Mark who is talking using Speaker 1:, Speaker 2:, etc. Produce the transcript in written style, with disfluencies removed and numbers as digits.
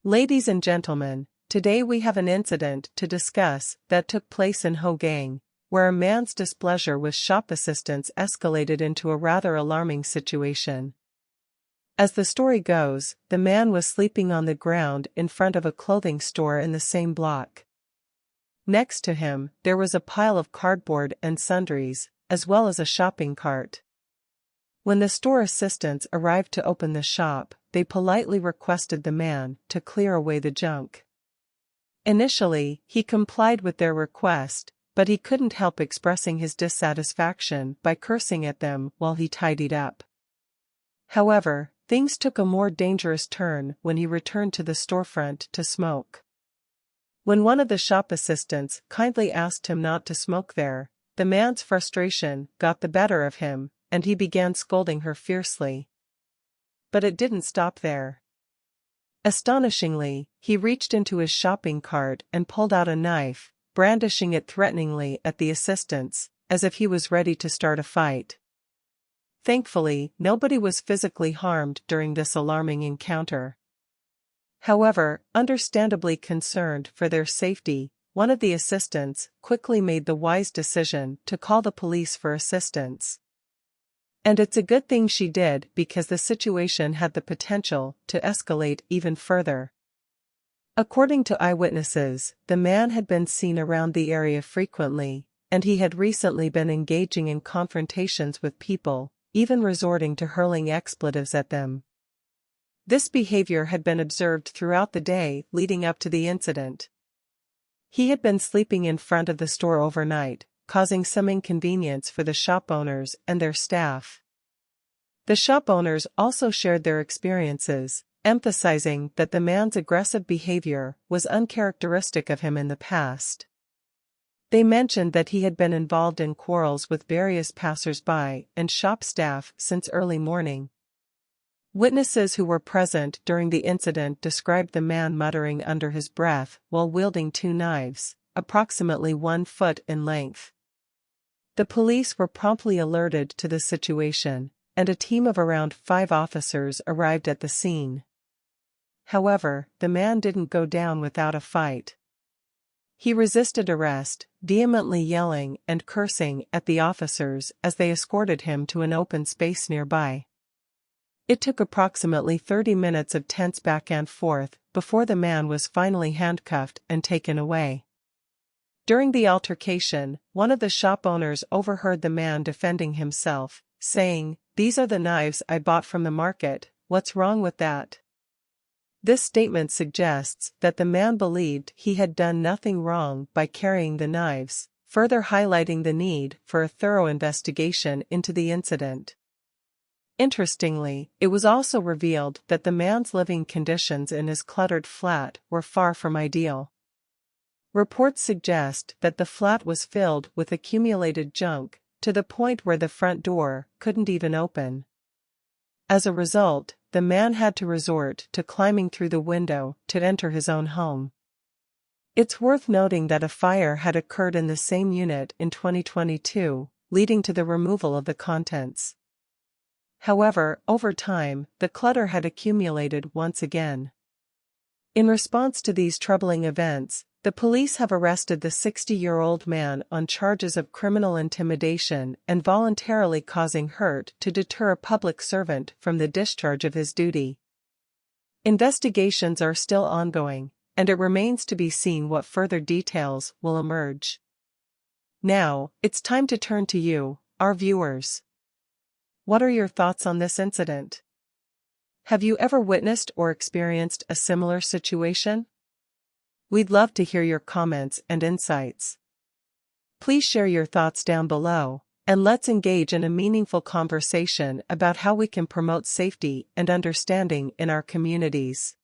Speaker 1: Ladies and gentlemen, today we have an incident to discuss that took place in Hougang, where a man's displeasure with shop assistants escalated into a rather alarming situation. As the story goes, the man was sleeping on the ground in front of a clothing store in the same block. Next to him, there was a pile of cardboard and sundries, as well as a shopping cart. When the store assistants arrived to open the shop, they politely requested the man to clear away the junk. Initially, he complied with their request, but he couldn't help expressing his dissatisfaction by cursing at them while he tidied up. However, things took a more dangerous turn when he returned to the storefront to smoke. When one of the shop assistants kindly asked him not to smoke there, the man's frustration got the better of him, and he began scolding her fiercely. But it didn't stop there. Astonishingly, he reached into his shopping cart and pulled out a knife, brandishing it threateningly at the assistants, as if he was ready to start a fight. Thankfully, nobody was physically harmed during this alarming encounter. However, understandably concerned for their safety, one of the assistants quickly made the wise decision to call the police for assistance. And it's a good thing she did, because the situation had the potential to escalate even further. According to eyewitnesses, the man had been seen around the area frequently, and he had recently been engaging in confrontations with people, even resorting to hurling expletives at them. This behavior had been observed throughout the day leading up to the incident. He had been sleeping in front of the store overnight, causing some inconvenience for the shop owners and their staff. The shop owners also shared their experiences, emphasizing that the man's aggressive behavior was uncharacteristic of him in the past. They mentioned that he had been involved in quarrels with various passers-by and shop staff since early morning. Witnesses who were present during the incident described the man muttering under his breath while wielding two knives, approximately 1 foot in length. The police were promptly alerted to the situation, and a team of around 5 officers arrived at the scene. However, the man didn't go down without a fight. He resisted arrest, vehemently yelling and cursing at the officers as they escorted him to an open space nearby. It took approximately 30 minutes of tense back and forth before the man was finally handcuffed and taken away. During the altercation, one of the shop owners overheard the man defending himself, saying, "These are the knives I bought from the market, what's wrong with that?" This statement suggests that the man believed he had done nothing wrong by carrying the knives, further highlighting the need for a thorough investigation into the incident. Interestingly, it was also revealed that the man's living conditions in his cluttered flat were far from ideal. Reports suggest that the flat was filled with accumulated junk, to the point where the front door couldn't even open. As a result, the man had to resort to climbing through the window to enter his own home. It's worth noting that a fire had occurred in the same unit in 2022, leading to the removal of the contents. However, over time, the clutter had accumulated once again. In response to these troubling events, the police have arrested the 60-year-old man on charges of criminal intimidation and voluntarily causing hurt to deter a public servant from the discharge of his duty. Investigations are still ongoing, and it remains to be seen what further details will emerge. Now, it's time to turn to you, our viewers. What are your thoughts on this incident? Have you ever witnessed or experienced a similar situation? We'd love to hear your comments and insights. Please share your thoughts down below, and let's engage in a meaningful conversation about how we can promote safety and understanding in our communities.